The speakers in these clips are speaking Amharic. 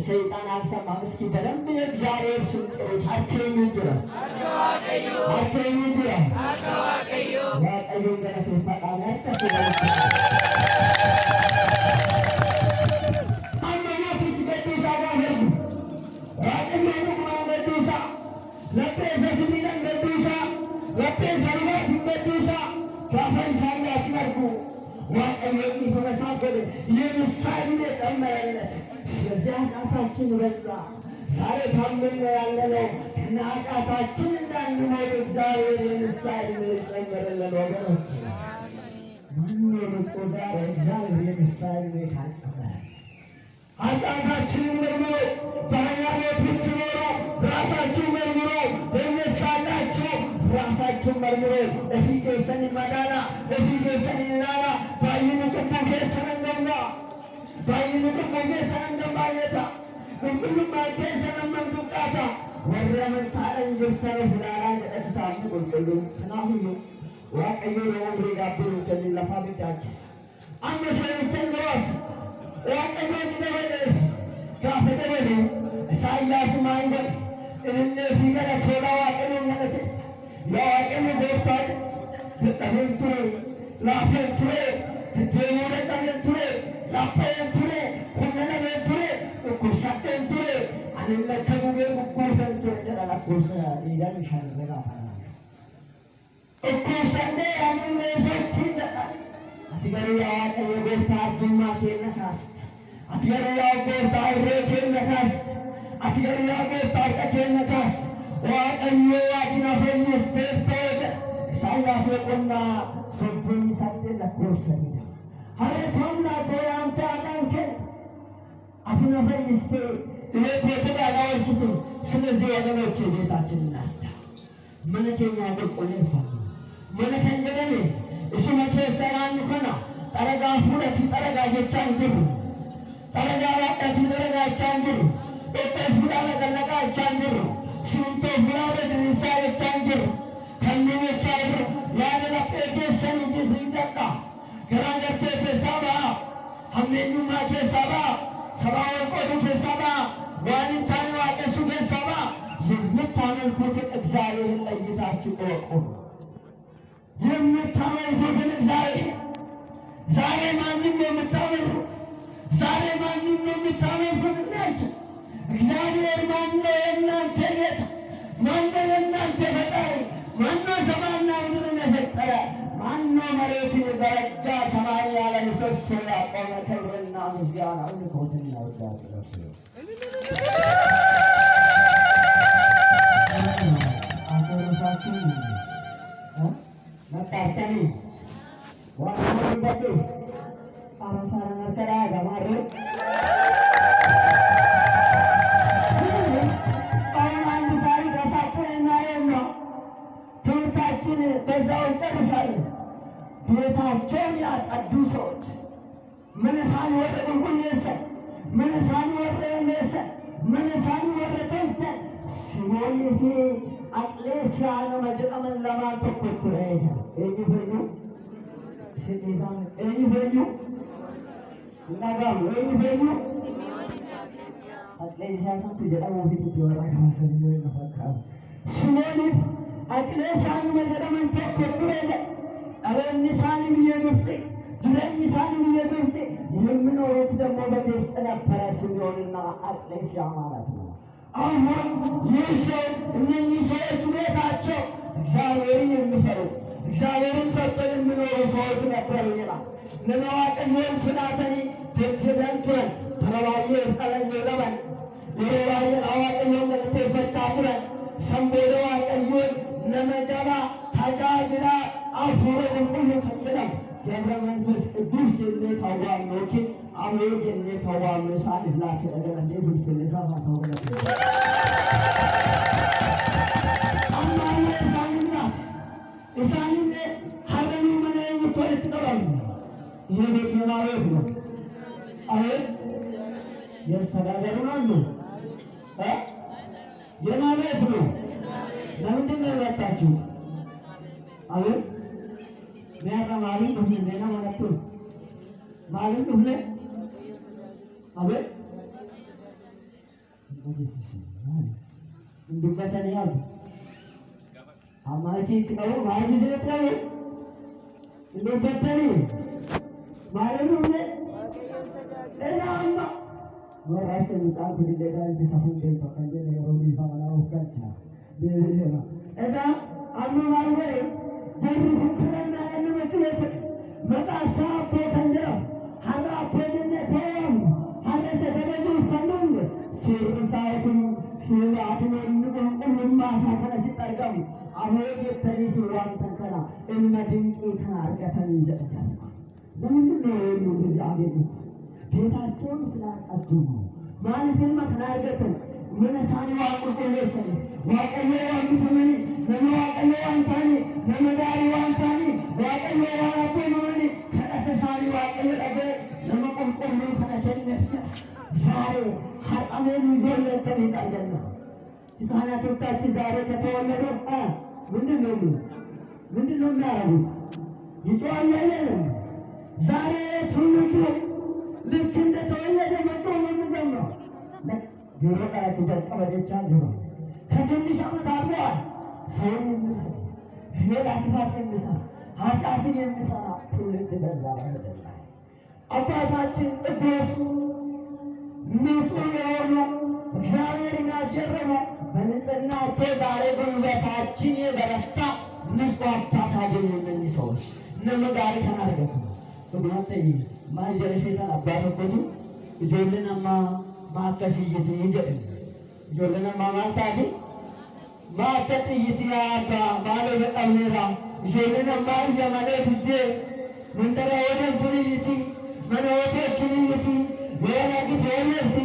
ሰይጣን አልሰማም። እስኪ በደንብ የእግዚአብሔር ስም ጥሩት። አርከኝ ይጅራ አርከኝ ይጅራ ዋቀዩ ገነት ፈቃድ አይተፈቀደ አንደኛው ትገዱሳ ጋር ዋቀዩ ማንገዱሳ ለጴሰ ስሚለን ገዱሳ ለጴሰ ልማት ገዱሳ ካፈንሳን ያስመርጉ ዋቀዩ ይፈሳፈደ የምሳሌ ተመረለት ስለዚህ ኃጢአታችን በዛ። ዛሬ ታመን ያለነው ከኃጢአታችን እንዳንሞት እግዚአብሔር የንስሐ ዕድሜ ጨመረልን። ወገኖች ማነው ንጹሕ? ዛሬ እግዚአብሔር የንስሐ ዕድሜ ካጨመረ ኃጢአታችንን መርምሮ በሃይማኖት ብትኖሩ ራሳችሁ መርምሮ፣ በእምነት ካላችሁ ራሳችሁ መርምሮ እፊት የሰኒ መዳና እፊት የሰኒ ላላ ባይኑ ቅቡ ኬሰነን ገምጋ ባይኑ ቅቡ ኬሰነን ባየታ ሁሉም ኬሰነን ዱቃታ ወረመን ታለን ጅርተነ ፍላላ ጀእትታስ ቁልቁሉ ተናሁሉ ዋቀዩ ለወንድ ጋብሩ ከሚለፋ ብቻች አመሰለችን ድረስ ዋቀዩ እንደበለስ ካፈደበለ ኢሳይያስ ማንገድ እነ ፊገለ ቶላ ዋቀዩ ማለት ያዋቀዩ ቦታል ተጠንቱሬ ላፈንቱሬ ተደሙረ ተመንቱሬ ላፈንቱሬ ኩነነቱሬ ኩሳተንቱሬ አንለከሙገ ኩኩፈንቱሬ ተላላኩሰ ይዳን ሻረጋ ፈራ ኩሰንደ አንለሰቲ ተጣ አትገሩ ያዋቀዩ ቦታ አዱማ ከነካስ አትገሩ ያዋቀዩ ቦታ ረከነካስ አትገሩ ያዋቀዩ ቦታ ከነካስ ዋቀዩ ያትና ፈንስተተ ኢሳይያስ ቆና ሶብኝ ሳደ ለኮሰኒዳ ሀረታውና በያንተ አዳንከ አትና ፈንስተ ለኮተዳ ጋርችቱ ስለዚህ ወገኖች ቤታችን እናስታ መነከኛ ወቆለፋ መነከኘለኔ እሱ መከሰራን ከና ጠረጋ ሁለት ጠረጋ ጀቻን ጅሩ ጠረጋ ዋቀት ጠረጋ ቻንጅሩ እጠፍ ሁላ ለቀለቃ ቻንጅሩ ሽንቶ ሁላ ለድንሳ ቻንጅሩ ከነኛ ቻይሩ ያለ ፔኬሰን ይዝይተቃ ገራገርቴ ከሳባ ሐመኑ ማከ ሳባ ሰባው ቆዱ ከሳባ ዋንታን ዋቀሱ ከሳባ የምታመልኩት እግዚአብሔርን ለይታችሁ እወቁ። የምታመልኩትን እግዚአብሔር ዛሬ ማንም የምታመልኩት ዛሬ ማንም የምታመልኩት እናንተ እግዚአብሔር ማነው? የእናንተ ጌታ ማነው? የእናንተ ፈጣሪ ማነው? ሰማይና ምድርን የፈጠረ ማነው? መሬትን የዘረጋ ሰማይ ያለ ምሰሶ ያቆመ ክብርና ምስጋና አምልኮትና ውዳሴ ለእርሱ ይሁን። መጣርተኒ ዋናውበቱ አረፋራ ነርከራ ገማሩ አሁን አንድ ታሪክ አሳፍረና ነው ትምህርታችን በዛው ጨርሳለን። ቤታቸውን ያጸዱ ሰዎች ምንሳን ወረደ ሁሌሰ ምንሳን ወረደ ምንሳን ወረደ ሲሞይፊ አቅሌሲያኖ መጀመን ለማን ተቆጥረኝ እይፈኙ ሲዲዛን እይፈኙ እናጋም እይፈኙ አቅሌሲያኖ ተጀዳው ቢቱ ይወራ ካሰኝ ነው ፈቃ ሲሞይፊ أكلسان مجرم أنت كبرنا أرن نسان بيجوفي جلني نسان بيجوفي يمن أورت دم وبديس أنا فراسيوننا أكلس يامارتنا أما يسوع من يسوع تبيتاچو እግዚአብሔርን የሚፈሩ እግዚአብሔርን ፈርተው የሚኖሩ ሰዎች ነበሩና ነነዋቀኞን ፍላተኒ ተተደንቶን ተረባየ ተለየለበን የረባየ አዋቀኞን ለተፈታቱረን ሰምቦደ ዋቀኞን ለመጀባ ታጃጅላ አፉረ ሁሉ ከተለም ገብረ መንፈስ ቅዱስ የሚታዋም ኖኪ አሜን የሚታዋም ሳል ላከ ነገር እንደዚህ ስለሰማ ተወለ ኢሳኒን ሐረኑ መነኝ ወጥቶ ተቀበሉ ይሄ ቤት የማለት ነው አሁን የስተዳደሩ ነው የማለት ነው ለምንድን ነው ያጣችሁ አሁን ሚያራማሊ ነው እንደና ማለት ነው ማለት ነው አሁን እንዲበተን ያሉ አማጂ ነው ማጂ ስለተው እንዲበተን ማለት ነው እላማ ወራሽ እንጣን ቢደጋል ቢሳሁን ደንተቀንጀ ነው ቢፋማው ከቻ ቢልሄማ እዳ አኑ ማርዌ ጀሪ ሁከና ለነመጥለት መጣሳ ቦተንጀራ ሐራ ቦጀነ ተም ሐረሰ ደበጁ ፈንዱን ሲርሳይቱ ሲራቱን እንቁም ማሳከለ ሲጠርጋም አሁን የተሪሱ ዋን ተንከራ እመድንቂ ታርቀተን ይዘጣል ለምንድን ነው እንደዚህ አገኙ ቤታቸውን ስላቀደሙ ማለትም ተናገተን መነሳኒ ዋቁቆለሰ ዋቀለ ዋንተመኒ ለማቀለ ዋንታኒ ለመዳሪ ዋንታኒ ዋቀለ ዋራቶመኒ ከተሳኒ ዋቀለ አገ ለመቆምቆም ከተነፈ ዛሬ ሐጣመን ይዞለ ተይጣለና ሕፃናቶቻችን ዛሬ ከተወለዱ ምንድነው የሚያደርጉት? ይጮሃሉ አይደለም? ዛሬ ትውልዱ ልክ እንደተወለደ መጥቶ ነው የሚጀምረው። ጆሮ ቃላት ተቀበለቻ ጆሮ ከትንሽ ዓመት አድጓል። ሰውን የሚሰራ ሌላ ክፋት የሚሰራ ኃጢአትን የሚሰራ ትውልድ በዛ በምድር ላይ አባታችን ቅዱስ ንጹሕ የሆኑ እግዚአብሔርን ያስገረሙ በንጽሕናቸው ዛሬ ጉልበታችን የበረታ ንጹሕ አባት አገኙ። እነዚህ ሰዎች እነመጋሪ ከናርገቱ በማጠይ ማጀረ ሰይጣን አባተኮቱ ይጆልናማ ማከሲይት ይጀል ይጆልናማ ማንታዲ ማተጥይት ያባ ባለ በቀምራ ይጆልናማ ያማለ ቢደ መንደራ ወደም ትልይቲ መነወቶችን ይይቲ ወላጊት ወለቲ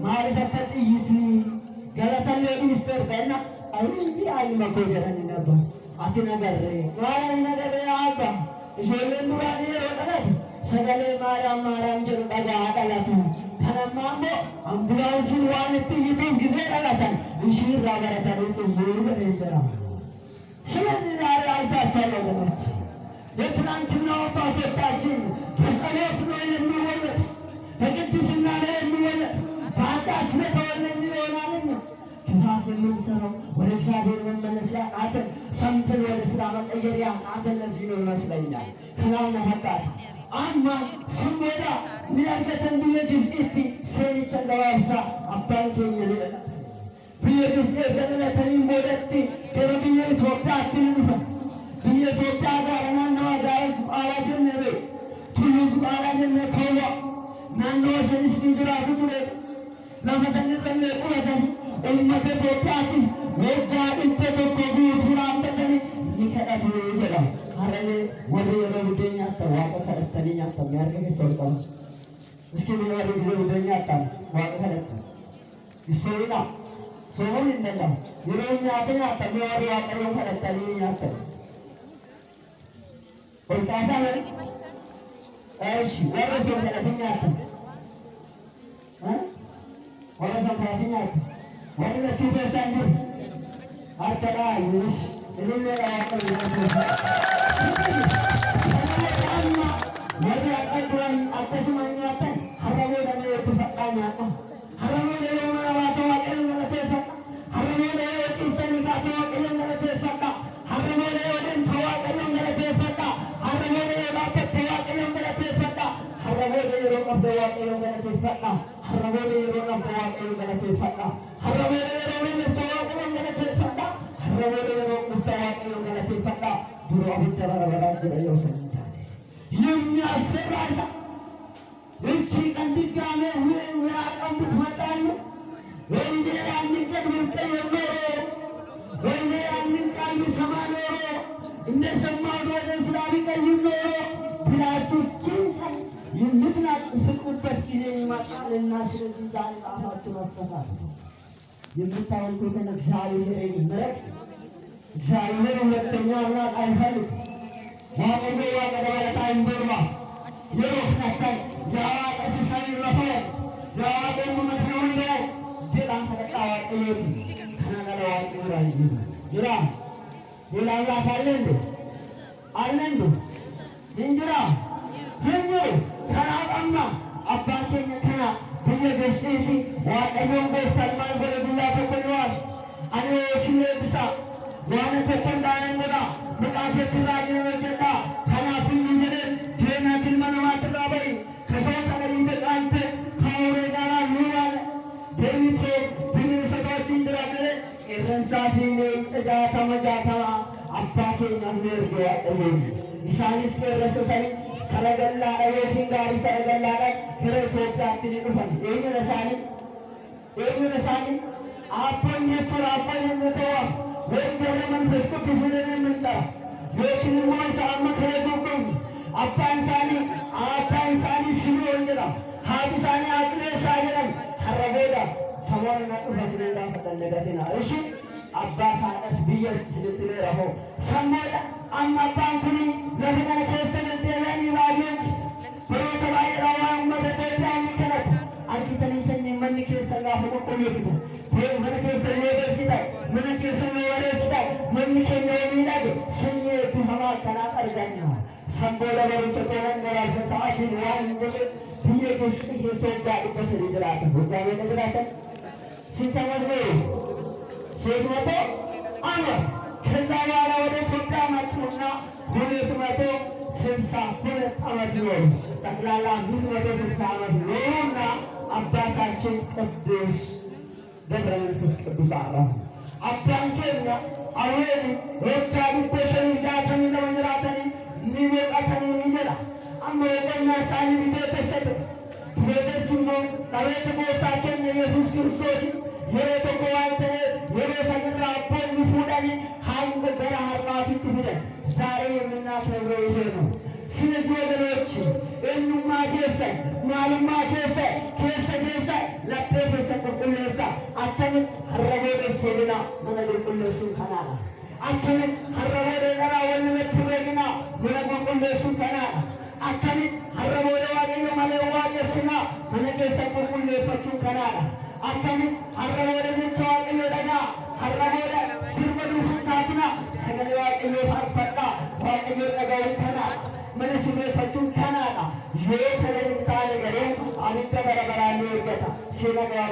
ማሪፈተጥይት ገለተለ ሚስተር በና አይዚ አይ መኮገረን ነበር አትነገር ማራን ነገር ያባ ይጆልን ባዲ ወቀለት ሰገሌ ማርያም ማርያም ጀሩ ዳጋ አቀላቱ ተነማሞ አምቡላንሱን ዋንት ይቱን ጊዜ ቀላታን እንሽራ በረታሩ ጥሩ እንደራ ስለዚህ ዛሬ አይታችኋል ወገኖች የትናንትናው አባቶቻችን በጸሎት ነው የሚወለድ በቅድስና ነው የሚወለድ በኃጢአት ስለተወለድን ይሆናልና ክፋት የምንሰራው ወደ እግዚአብሔር መመለስ ያቃተን ሰምተን ወደ ስራ መቀየር ያቃተን ለዚህ ነው ይመስለኛል። ከናና ሀቃት አማ ስሞዳ ሚያገተን ቢየግፍቲ ሰኒቸ ለዋብሳ አባንቶኝ ለለለ ቢየግፍቲ ገለተኒ ሞደቲ ከረቢየ ኢትዮጵያ አትንፈ ቢየኢትዮጵያ ጋርና ነው ጋር አዋጅን ነቤ ቱሉዝ አላየን ከወ ናኖ ሰንስ ዲግራቱ ትለ ለፈሰን ለቁረተ ኡመተ ኢትዮጵያቲ ወጋ እንተ ተቆጉ ቱራምበተኒ ይከዳቱ ይገዳል አረለ ወሬ የረውደኛ ተዋቀ ከተተኛ ተሚያርገ ሰውጣው እስኪ ቢዋሪ ጊዜ ወደኛ አጣን ዋቀ ከለተ ይሰውና ሰውን እንደላ የረውኛ አተኛ ተሚዋሪ ያቀረው ከተተኒ ያተ ወልቃሳ ነው እሺ ወረሰ ከተተኛ አተ ወረሰ ከተተኛ አተ ወለቱ በሳንድ አርተላ ይሽ እኔ ያቀረው ወዲያ ቀጥረን አተስማኛተን ሐረሞ ደሞ የተፈቃኛታ ሐረሞ ደሞ ማባቶ አቀለ ማለት ተፈቃ ሐረሞ ደሞ ኢስተኒካቶ አቀለ ማለት ተፈቃ galateeffadha. Harraboota yeroo dhabde Waaqayyo galateeffadha. Harraboota yeroo dhufte Waaqayyo galateeffadha. Harraboota yeroo dhufte Waaqayyo galateeffadha. Duroo abidda barabaraa jira yoo sanii taate የሚያስፈራ እሳት እቺ ቀን ድጋሜ ውራቀን ብትመጣሉ ወንዴ ያንን ቀን ብንቀየር ኖሮ ወንዴ ያንን ቃል ብሰማ ኖሮ እንደሰማሁት ወደ ስራ ቢቀይር ኖሮ ብላችሁ ጭንቀት የምትናፍቁበት ጊዜ ይመጣልና ስለዚህ ዛሬ ራሳችሁ ማስተካከል የምታወልቁትን እግዚአብሔር ይመረቅ። እግዚአብሔር ሁለተኛ አምላክ አይፈልግም። ዋቀሎ ዋቀደባለታ ይንበርባ የሮህ ነካይ ያዋቀ ሲሳይ ረፈ ያዋቀ መክነውን ላይ ጀላን ተቀጣ ዋቀዮት ከናገለ ዋቀዮራ ይጅ ጅራ ሌላ ካለ እንዴ አለ እንዴ እንጅራ ህንጅ ተናቀማ አባቴኛ ከና በየገስቲ ዋቀዮን ጎስተልማን በረዱላ ተቆሏል አኔ ሲለብሳ ዋነ ተተንዳነንጎዳ መቃተት ራጅ ወጀዳ ከናፍን ይጀን ጀና ግልማናት ራበይ ከሰው ተለይ ተቃንተ ከአውሬ ጋር ኑራለ በሚቶ ብንሰጣች ይጥራለ ኤረንሳፊ ለጨጃታ መጃታ አባቴ ነምር ያቀሙ ኢሳይስ ከረሰሰይ ሰረገላ አቤቲን ጋር ሰረገላ ላይ ኢትዮጵያ ትልቁፈን ይሄ ነሳኒ አፖኝ ተራፖኝ ነተዋ ወንጀል መንፈስ ቅዱስ ለምንጣ ዘኪንሞ ሳመከረቱም አፓንሳኒ ሲሉ ወንጀላ ሀዲሳኒ አቅሌ ሳይረም ሐረጎዳ ሰሞኑን ፈስለላ ፈተለገቴና እሺ አባሳቀስ ቢየስ ስለትለራሆ ሰሞዳ አማባንኩኒ ለፈተና ከሰለደላኒ ባየንት በሮተባይራዋ መደደዳኒ ከነት አርኪተኒሰኝ መንክ ሰላሁ ቆየስቱ መንከሰኝ ወደሲታ መንከሰኝ ወደሲታ መንከኝ ወዲላግ ሰኝ ቢሆና ከናቀርጋኛ ሰምቦላ በርሰቶን ወራሰ ሰዓትን ዋን እንጀ ቢየክስ ይሶዳ ይከሰል ይድራተ ወዳኔ ነግራተ ሲታወቅ ሶስመቶ አመት ከዛ በኋላ ወደ ኢትዮጵያ መጡና 262 ዓመት ኖሩ። ጠቅላላ 560 ዓመት ኖሩና አባታችን ቅዱስ ገብረ መንፈስ ቅዱስ አረፉ። አባንኬኛ አሁን ወዳዱ ተሸን ጃተን ለወንራተን ሚወጣተን ይጀላ አመወቀና ሳሊ ቢተሰደ ወደሱሞ ታወት ቦታከን ኢየሱስ ክርስቶስ የረተቆዋንተ የረሰግራ አፖል ሙፉዳኒ ሃንገ በራሃርማት ይኩፈደ ዛሬ የምናከብረው ይሄ ነው። ስለዚህ ወገኖች እኑማ ከሰ ማሉማ ከሰ ለጴጥሮስ ቁልቁልሳ አተን ሐረቦደ ሶልና መነግር ቁልቁልሱ ከናላ አተን ሐረቦደ ነራ ወልመት ረግና መነግር ቁልቁልሱ ከናላ አተን ሐረቦደ ዋቀዮ ማለዋቀስና መነግር ቁልቁልሱ ከናላ አተን ሐረቦደ ተዋቀዮ ደጋ ሐረቦደ ሲርበዱ ፍታትና ሰገለ ዋቀዮ ፈርፈዳ ዋቀዮ ደጋው ከናላ मनसिबे फचू खाना ये खरे ताले गरे आमित्य बराबराने गता सेना का